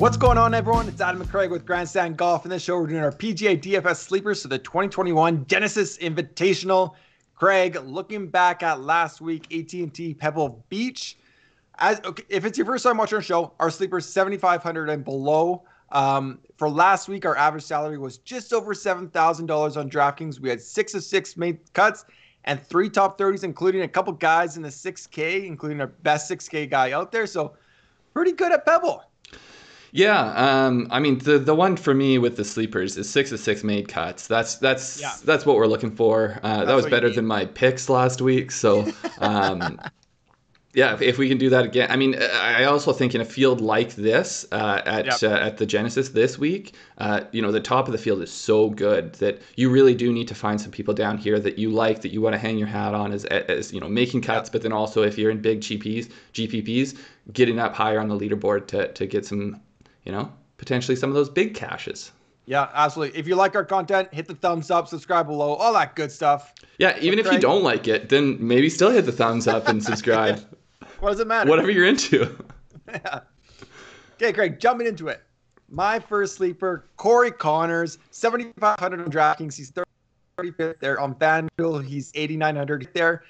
What's going on, everyone? It's Adam and Craig with Grandstand Golf. In this show, we're doing our PGA DFS sleepers for the 2021 Genesis Invitational. Craig, looking back at last week, AT&T Pebble Beach. If it's your first time watching our show, our sleepers 7,500 and below. For last week, our average salary was just over $7,000 on DraftKings. We had 6 of 6 made cuts and 3 top 30s, including a couple guys in the 6K, including our best 6K guy out there. So pretty good at Pebble. Yeah, I mean the one for me with the sleepers is 6 of 6 made cuts. That's what we're looking for. That was better than my picks last week. So yeah, if we can do that again. I mean, I also think in a field like this at the Genesis this week, the top of the field is so good that you really do need to find some people down here that you like, that you want to hang your hat on as making cuts. But then also if you're in big GPPs, getting up higher on the leaderboard to get some, potentially some of those big cashes. Yeah, absolutely. If you like our content, hit the thumbs up, subscribe below, all that good stuff. Yeah, even if you don't like it, then maybe still hit the thumbs up and subscribe. What does it matter? Whatever you're into. Yeah. Okay, Craig, jumping into it. My first sleeper, Corey Connors, 7,500 on DraftKings. He's 35th there. On FanDuel, he's 8,900 there.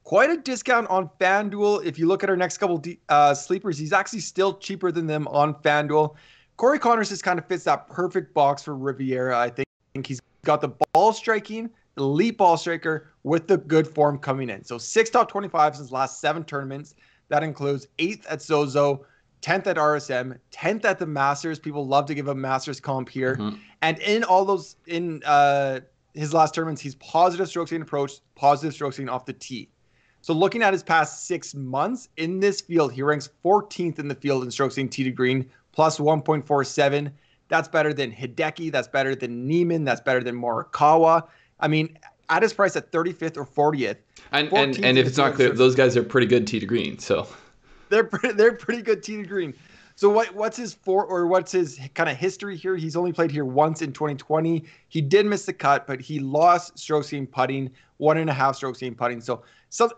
Quite a discount on FanDuel. If you look at our next couple sleepers, he's actually still cheaper than them on FanDuel. Corey Connors just kind of fits that perfect box for Riviera. I think he's got the ball striking, the elite ball striker with the good form coming in. So 6 top 25s in his last 7 tournaments. That includes 8th at Zozo, 10th at RSM, 10th at the Masters. People love to give a Masters comp here. Mm-hmm. And in all those, his last tournaments, he's positive strokes gained approach, positive strokes gained off the tee. So looking at his past 6 months in this field, he ranks 14th in the field in strokes gained tee to green, plus 1.47. That's better than Hideki. That's better than Neiman. That's better than Morikawa. I mean, at his price at 35th or 40th. And if it's not clear, those guys are pretty good tee to green. So they're pretty good tee to green. So what's his kind of history here? He's only played here once in 2020. He did miss the cut, but he lost strokes gained putting, 1.5 strokes gained putting. So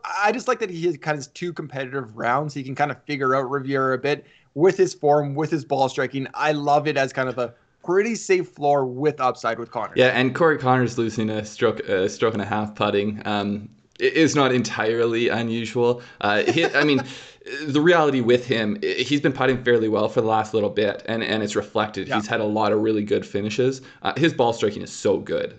I just like that he has kind of 2 competitive rounds. He can kind of figure out Riviera a bit with his form, with his ball striking. I love it as kind of a pretty safe floor with upside with Connors. Yeah, and Corey Connors losing a stroke and a half putting is not entirely unusual. The reality with him, he's been putting fairly well for the last little bit, and it's reflected. Yeah. He's had a lot of really good finishes. His ball striking is so good.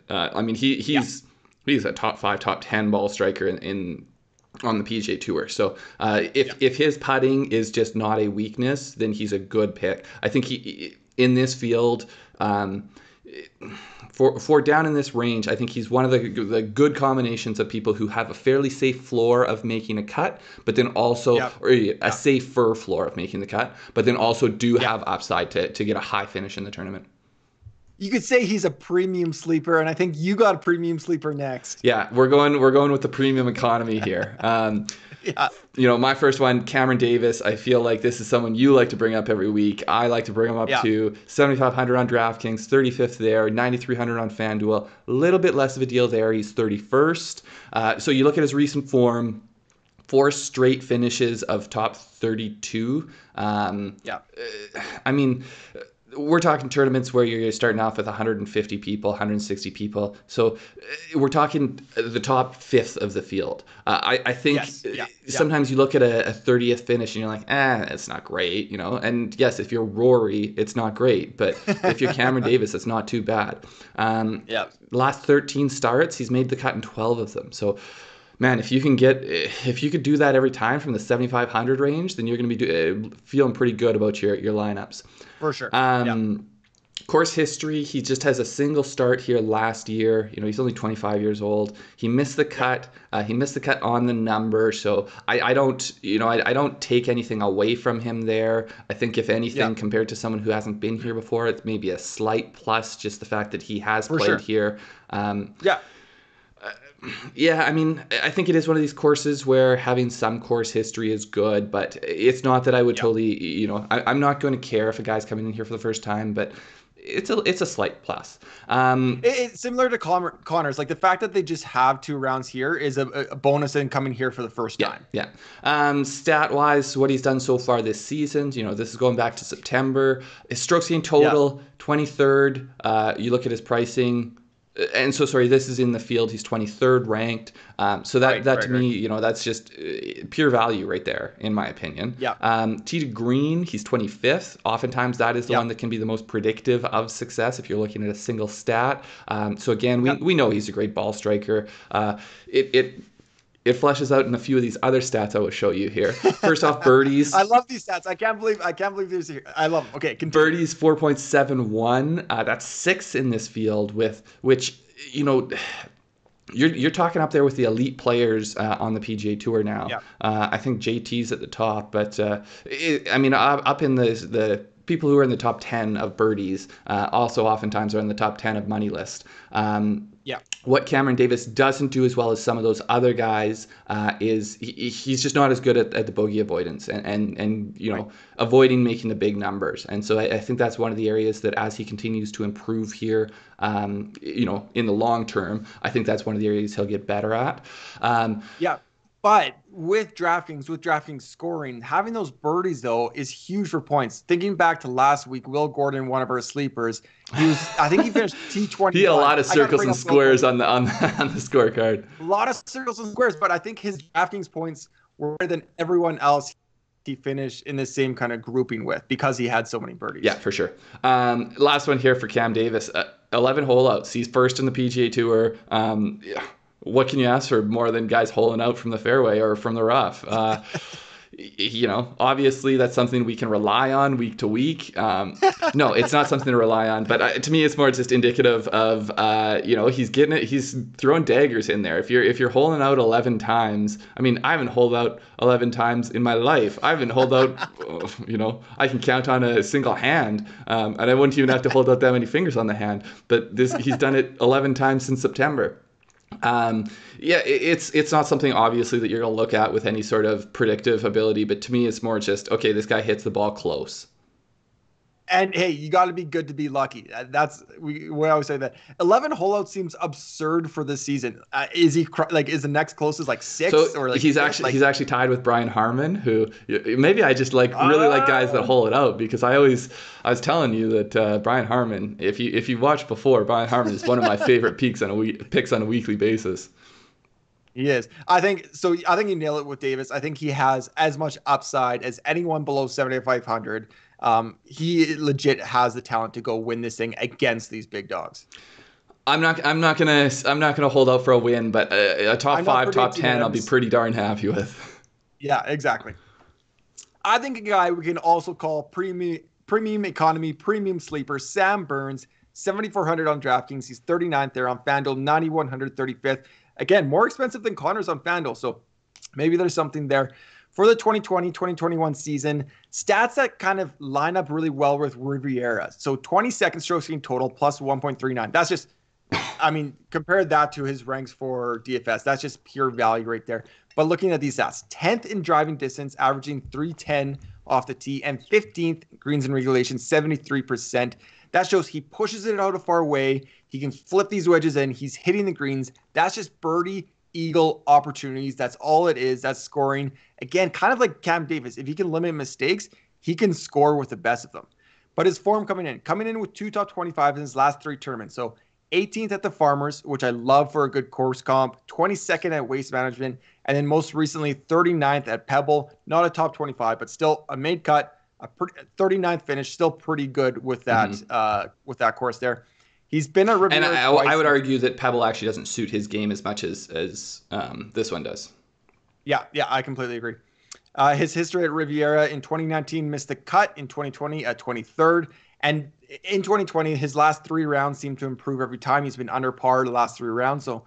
He's a top 5, top 10 ball striker on the PGA Tour. So if his putting is just not a weakness, then he's a good pick. I think he in this field. For down in this range, I think he's one of the good combinations of people who have a fairly safe floor of making a cut, but then also a safer floor of making the cut, but then also have upside to get a high finish in the tournament. You could say he's a premium sleeper, and I think you got a premium sleeper next. Yeah, we're going with the premium economy here. My first one, Cameron Davis. I feel like this is someone you like to bring up every week. I like to bring him up to 7,500 on DraftKings, 35th there, 9,300 on FanDuel. A little bit less of a deal there. He's 31st. So you look at his recent form. 4 straight finishes of top 32. We're talking tournaments where you're starting off with 150 people, 160 people. So we're talking the top 5th of the field. I think sometimes you look at a 30th finish and you're like, it's not great, And yes, if you're Rory, it's not great. But if you're Cameron Davis, it's not too bad. Last 13 starts, he's made the cut in 12 of them. So man, if you could do that every time from the 7,500 range, then you're going to be feeling pretty good about your lineups. For sure. Course history, he just has a single start here last year. He's only 25 years old. He missed the cut. He missed the cut on the number. So I don't take anything away from him there. I think if anything, compared to someone who hasn't been here before, it's maybe a slight plus, just the fact that he has played here. I think it is one of these courses where having some course history is good, but it's not that I would totally, I'm not going to care if a guy's coming in here for the first time, but it's a slight plus. It's similar to Connors. Like the fact that they just have 2 rounds here is a bonus in coming here for the first time. Yeah. Stat wise, what he's done so far this season, this is going back to September. His strokes gained total, 23rd. You look at his pricing. And so, sorry, this is in the field. He's 23rd ranked. So that to me, that's just pure value right there, in my opinion. Yeah. Tee to green, he's 25th. Oftentimes, that is the one that can be the most predictive of success if you're looking at a single stat. So again, we know he's a great ball striker. It fleshes out in a few of these other stats I will show you here. First off, birdies. I love these stats. I can't believe these are here. I love them. Okay, continue. Birdies 4.71. That's 6th in this field, which you're talking up there with the elite players on the PGA Tour now. Yeah. I think JT's at the top, but up in the people who are in the top 10 of birdies also oftentimes are in the top 10 of money list. What Cameron Davis doesn't do as well as some of those other guys is he's just not as good at the bogey avoidance and avoiding making the big numbers. And so I think that's one of the areas that as he continues to improve here, in the long term, I think that's one of the areas he'll get better at. But with DraftKings scoring, having those birdies, though, is huge for points. Thinking back to last week, Will Gordon, one of our sleepers, I think he finished T21. He had a lot of circles and squares on the scorecard. A lot of circles and squares, but I think his DraftKings points were better than everyone else he finished in the same kind of grouping with because he had so many birdies. Yeah, for sure. Last one here for Cam Davis. 11 holeouts. He's first in the PGA Tour. What can you ask for more than guys holing out from the fairway or from the rough? Obviously that's something we can rely on week to week. No, it's not something to rely on, but to me, it's more just indicative of, he's getting it. He's throwing daggers in there. If you're holing out 11 times, I haven't holed out 11 times in my life. I haven't holed out, I can count on a single hand, and I wouldn't even have to hold out that many fingers on the hand, but he's done it 11 times since September. It's not something obviously that you're going to look at with any sort of predictive ability, but to me it's more just, this guy hits the ball close. And hey, you got to be good to be lucky. We always say that 11 holeouts seems absurd for this season. Is the next closest 6? So or he's actually tied with Brian Harmon, who maybe I just really like guys that hole it out, because I was telling you that Brian Harmon, if you watched before, Brian Harmon is one of my favorite picks on a weekly basis. He is. I think you nail it with Davis. I think he has as much upside as anyone below 7,500. He legit has the talent to go win this thing against these big dogs. I'm not gonna hold out for a win, but a top 5, top 10, I'll be pretty darn happy with. Yeah, exactly. I think a guy we can also call premium economy, premium sleeper, Sam Burns, 7,400 on DraftKings. He's 39th there on FanDuel, 9,100, 35th. Again, more expensive than Connors on FanDuel, so maybe there's something there. For the 2020-2021 season, stats that kind of line up really well with Riviera. So 22nd strokes gained total plus 1.39. That's just, compare that to his ranks for DFS. That's just pure value right there. But looking at these stats, 10th in driving distance, averaging 310 off the tee, and 15th greens in regulation, 73%. That shows he pushes it out a far way. He can flip these wedges in. He's hitting the greens. That's just birdie eagle opportunities. That's all it is. That's scoring. Again, kind of like Cam Davis. If he can limit mistakes, he can score with the best of them. But his form coming in with 2 top 25s in his last 3 tournaments. So 18th at the Farmers, which I love for a good course comp, 22nd at Waste Management, and then most recently 39th at Pebble. Not a top 25, but still a made cut, a 39th finish, still pretty good with that course there. He's been a Riviera. And I would argue that Pebble actually doesn't suit his game as much as this one does. Yeah, I completely agree. His history at Riviera in 2019 missed the cut, in 2020 at 23rd. And in 2020, his last 3 rounds seem to improve every time. He's been under par the last 3 rounds. So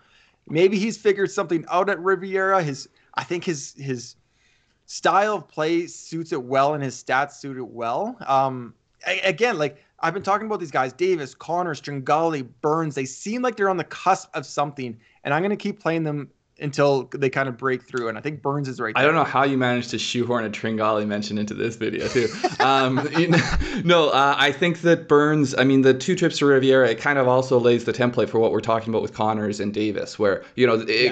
maybe he's figured something out at Riviera. I think his style of play suits it well and his stats suit it well. Again, I've been talking about these guys, Davis, Connor, Stringali, Burns. They seem like they're on the cusp of something, and I'm going to keep playing them until they kind of break through. And I think Burns is right there. I don't know how you managed to shoehorn a Tringali mention into this video too. I think that Burns, I mean, the 2 trips to Riviera, it kind of also lays the template for what we're talking about with Connors and Davis, where,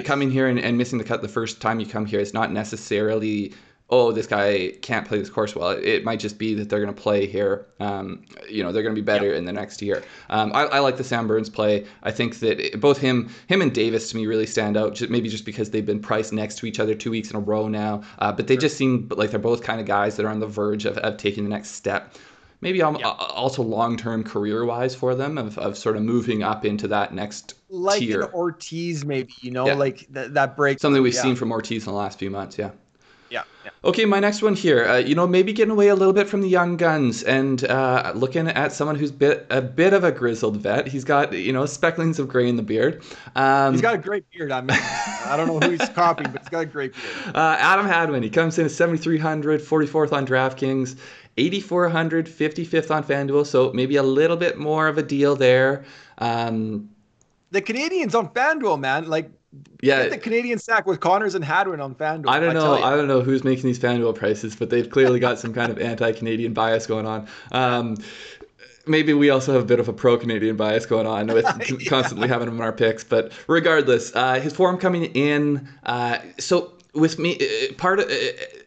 coming here and missing the cut the first time you come here, it's not necessarily, oh, this guy can't play this course well. It might just be that they're going to play here. They're going to be better in the next year. I like the Sam Burns play. I think that both him and Davis to me really stand out, maybe just because they've been priced next to each other 2 weeks in a row now. But they just seem like they're both kind of guys that are on the verge of taking the next step. Maybe also long-term career-wise for them of sort of moving up into that next tier. Like an Ortiz maybe, like that break. Something we've seen from Ortiz in the last few months, Yeah. Yeah. Okay, my next one here. Maybe getting away a little bit from the young guns and looking at someone who's a bit of a grizzled vet. He's got specklings of gray in the beard. He's got a great beard. I mean, I don't know who he's copying, but he's got a great beard. Adam Hadwin. He comes in at 7,300, 44th on DraftKings, 8,400, 55th on FanDuel. So maybe a little bit more of a deal there. The Canadians on FanDuel, man, get the Canadian stack with Connors and Hadwin on FanDuel. I don't know who's making these FanDuel prices, but they've clearly got some kind of anti-Canadian bias going on. Maybe we also have a bit of a pro-Canadian bias going on with constantly having him in our picks. But regardless, his form coming in. With me, part of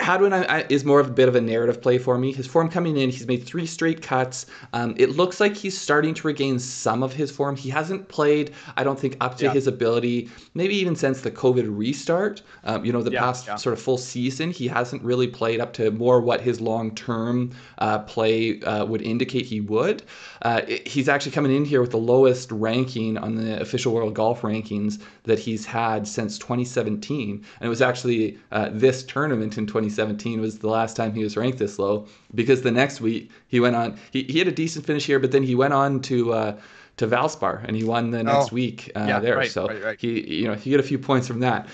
Hadwin is more of a bit of a narrative play for me. His form coming in, he's made 3 straight cuts. It looks like he's starting to regain some of his form. He hasn't played, I don't think, up to his ability, maybe even since the COVID restart. Past sort of full season, he hasn't really played up to more what his long-term play would indicate he would. He's actually coming in here with the lowest ranking on the official World Golf rankings that he's had since 2017. And it was actually this tournament in 2017 was the last time he was ranked this low, because the next week he went on, he had a decent finish here, but then he went on to Valspar and he won the next week there. Right, so he got a few points from that.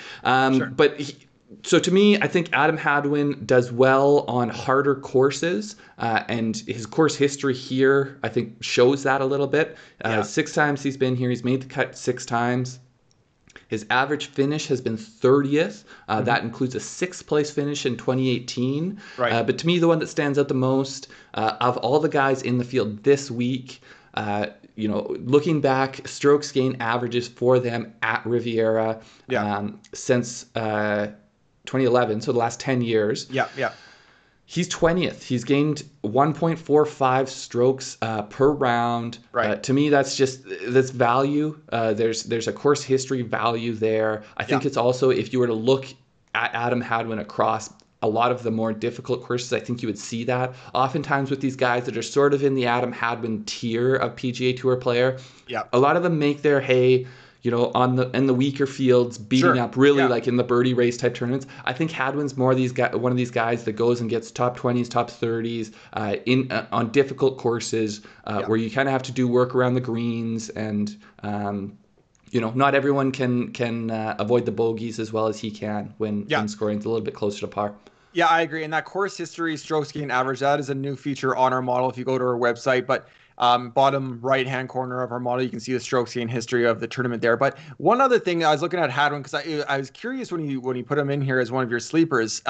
So to me, I think Adam Hadwin does well on harder courses, and his course history here, I think, shows that a little bit. 6 times he's been here. He's made the cut 6 times. His average finish has been 30th. That includes a 6th place finish in 2018. Right. But to me, the one that stands out the most of all the guys in the field this week, looking back, strokes gain averages for them at Riviera since 2011, so the last 10 years. He's 20th. He's gained 1.45 strokes per round. Right. To me, that's value. There's a course history value there. I think it's also, if you were to look at Adam Hadwin across a lot of the more difficult courses, I think you would see that. Oftentimes with these guys that are sort of in the Adam Hadwin tier of PGA Tour player, a lot of them make their hay in the weaker fields, beating up really like in the birdie race type tournaments. I think Hadwin's more one of these guys that goes and gets top 20s, top 30s on difficult courses where you kind of have to do work around the greens, and not everyone can avoid the bogeys as well as he can when scoring a little bit closer to par. Yeah, I agree. And that course history, strokes gain average, that is a new feature on our model if you go to our website. But bottom right-hand corner of our model, you can see the strokes gain history of the tournament there. But one other thing, I was looking at Hadwin because I was curious when you put him in here as one of your sleepers.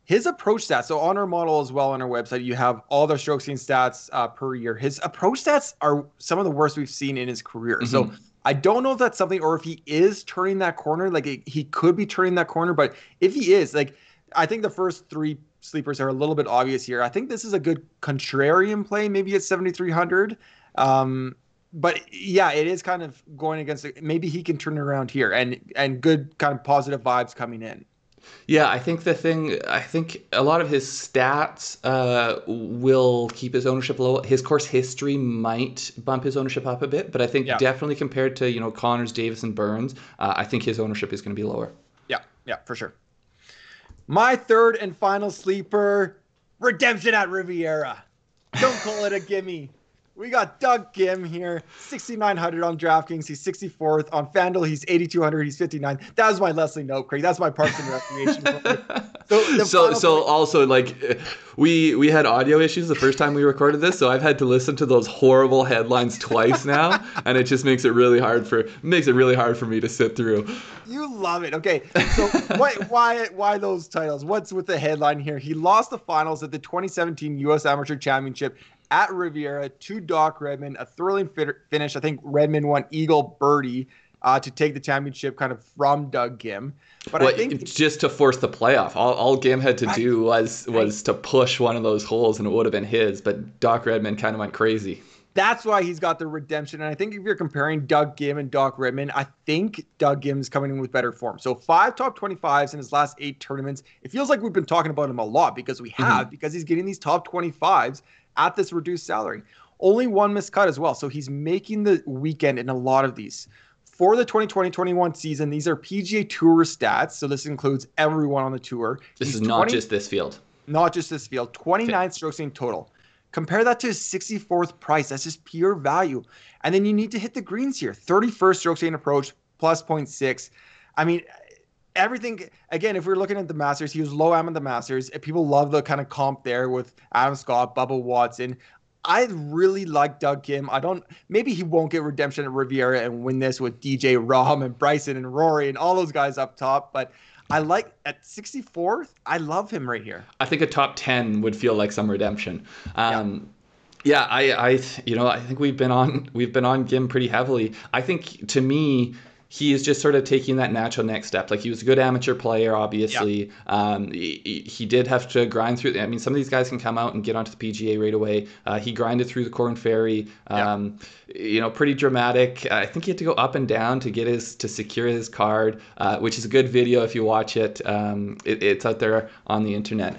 His approach stats, so on our model as well on our website, you have all the strokes gain stats per year. His approach stats are some of the worst we've seen in his career. So I don't know if that's something, or if he is turning that corner. He could be turning that corner, but if he is, I think the first 3 sleepers are a little bit obvious here. I think this is a good contrarian play, maybe at 7,300. But yeah, it is kind of going against it. Maybe he can turn it around here, and good kind of positive vibes coming in. Yeah, I think a lot of his stats will keep his ownership low. His course history might bump his ownership up a bit, but I think definitely compared to Connors, Davis, and Burns, I think his ownership is going to be lower. Yeah, for sure. My third and final sleeper, redemption at Riviera. Don't call it a gimme. We got Doug Ghim here, 6,900 on DraftKings. He's 64th. On FanDuel, he's 8,200. He's 59th. That was my Leslie note, Craig. That's my Parks and Recreation. So also, like, we had audio issues the first time we recorded this, so I've had to listen to those horrible headlines twice now, and it just makes it really hard for me to sit through. You love it. Okay, so why those titles? What's with the headline here? He lost the finals at the 2017 U.S. Amateur Championship at Riviera to Doc Redman, a thrilling finish. I think Redman won eagle birdie to take the championship kind of from Doug Ghim. But I think just to force the playoff, all Ghim had to do was to push one of those holes, and it would have been his. But Doc Redman kind of went crazy. That's why he's got the redemption. And I think if you're comparing Doug Ghim and Doc Redman, I think Doug Ghim's coming in with better form. So 5 top 25s in his last 8 tournaments. It feels like we've been talking about him a lot because we have, because he's getting these top 25s at this reduced salary. Only 1 missed cut as well. So he's making the weekend in a lot of these. For the 2020-21 season, these are PGA Tour stats. So this includes everyone on the tour. This is not just this field. Not just this field. 29 strokes in total. Compare that to his 64th price. That's just pure value. And then you need to hit the greens here. 31st strokes gained approach, plus 0.6. I mean, everything, again, if we're looking at the Masters, he was low am at the Masters. People love the kind of comp there with Adam Scott, Bubba Watson. I really like Doug Ghim. Maybe he won't get redemption at Riviera and win this with DJ Rahm and Bryson and Rory and all those guys up top, but I like at 64th. I love him right here. I think a top 10 would feel like some redemption. I think we've been on Ghim pretty heavily. I think, to me, he is just sort of taking that natural next step. Like, he was a good amateur player, obviously. Yeah. He did have to grind through. I mean, some of these guys can come out and get onto the PGA right away. He grinded through the Corn Ferry. Pretty dramatic. I think he had to go up and down to secure his card, which is a good video if you watch it. It's out there on the internet.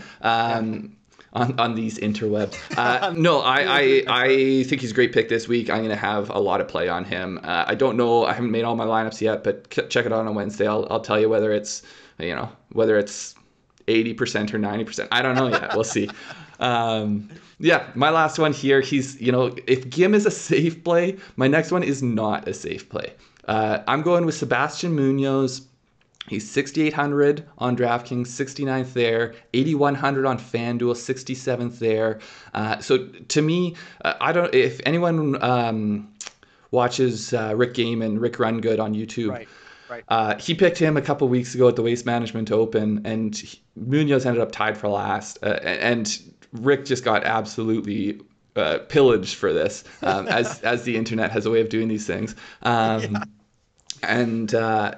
On these interwebs. I think he's a great pick this week. I'm going to have a lot of play on him. I don't know. I haven't made all my lineups yet, but check it out on Wednesday. I'll tell you whether it's 80% or 90%. I don't know yet. We'll see. My last one here, he's, if Ghim is a safe play, my next one is not a safe play. I'm going with Sebastián Muñoz. He's 6,800 on DraftKings, 69th there, 8,100 on FanDuel, 67th there. So to me, if anyone watches Rick Ghim and Rick Rungood on YouTube, right. He picked him a couple weeks ago at the Waste Management Open, and Muñoz ended up tied for last. And Rick just got absolutely pillaged for this, as the internet has a way of doing these things. And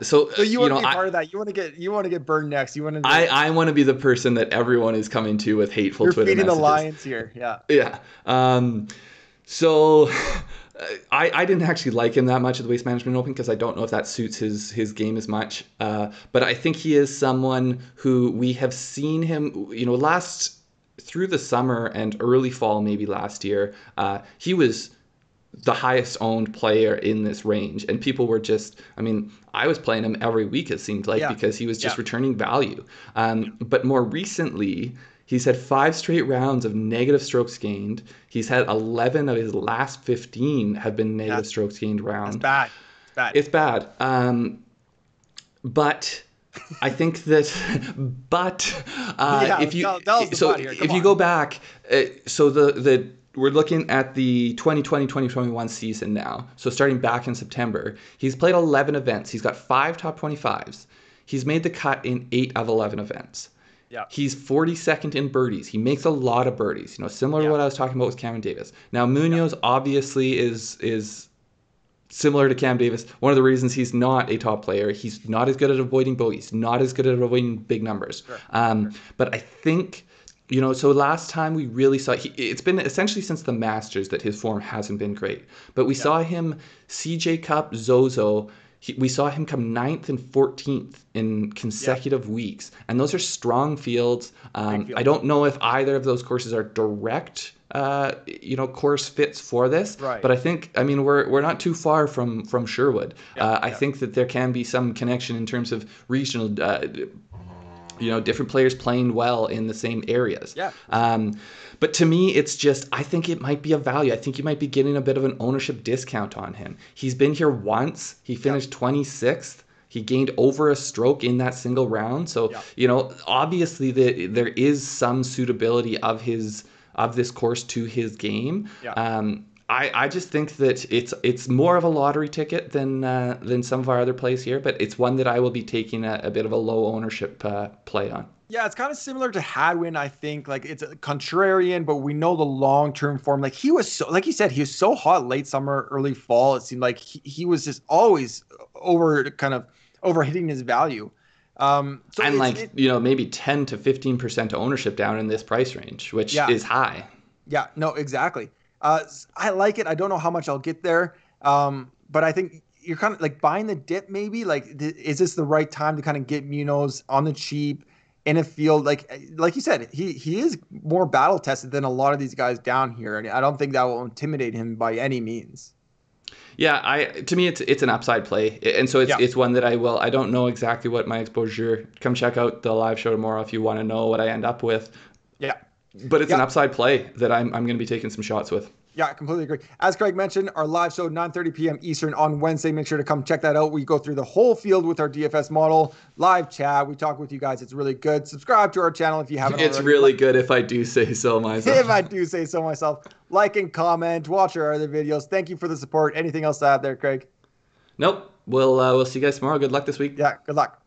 so you want to be part of that. You want to get burned next. I want to be the person that everyone is coming to with hateful You're Twitter feeding messages. The lions here. Yeah. So I didn't actually like him that much at the Waste Management Open because I don't know if that suits his game as much. But I think he is someone who we have seen him, through the summer and early fall, maybe last year. He was the highest owned player in this range, and people were I was playing him every week, it seemed like, because he was just returning value. But more recently, he's had 5 straight rounds of negative strokes gained. He's had 11 of his last 15 have been negative strokes gained rounds. It's bad. But I think that, if you go back, we're looking at the 2020-2021 season now. So starting back in September, he's played 11 events. He's got 5 top 25s. He's made the cut in 8 of 11 events. Yeah. He's 42nd in birdies. He makes a lot of birdies. Similar to what I was talking about with Cameron Davis. Now, Muñoz obviously is similar to Cam Davis. One of the reasons he's not a top player, he's not as good at avoiding bogeys, not as good at avoiding big numbers. Sure. But I think, so last time we really saw, it's been essentially since the Masters that his form hasn't been great. But we saw him, CJ Cup, Zozo, we saw him come 9th and 14th in consecutive weeks. And those are strong fields. I don't know if either of those courses are direct course fits for this. Right. But I think, we're not too far from Sherwood. I think that there can be some connection in terms of regional different players playing well in the same areas. Yeah. But to me, it's just, I think it might be a value. I think you might be getting a bit of an ownership discount on him. He's been here once. He finished 26th. He gained over a stroke in that single round. So, obviously there is some suitability of this course to his game. Yeah. I just think that it's more of a lottery ticket than some of our other plays here, but it's one that I will be taking a bit of a low ownership play on. Yeah, it's kind of similar to Hadwin, I think. Like, it's a contrarian, but we know the long-term form. Like, he was so, like you said, he was so hot late summer, early fall. It seemed like he was just always overhitting his value. And maybe 10 to 15% ownership down in this price range, which is high. Yeah, no, exactly. I like it. I don't know how much I'll get there. But I think you're kind of like buying the dip maybe. Like, is this the right time to kind of get Munoz on the cheap in a field? Like you said, he is more battle tested than a lot of these guys down here. And I don't think that will intimidate him by any means. Yeah, to me it's an upside play, and so it's one that I don't know exactly what my exposure. Come check out the live show tomorrow if you want to know what I end up with. Yeah, but it's an upside play that I'm going to be taking some shots with. Yeah, I completely agree. As Craig mentioned, our live show 9:30 p.m. Eastern on Wednesday. Make sure to come check that out. We go through the whole field with our DFS model, live chat. We talk with you guys. It's really good. Subscribe to our channel if you haven't already. It's really good if I do say so myself. If I do say so myself. Like and comment. Watch our other videos. Thank you for the support. Anything else to add there, Craig? Nope. We'll see you guys tomorrow. Good luck this week. Yeah, good luck.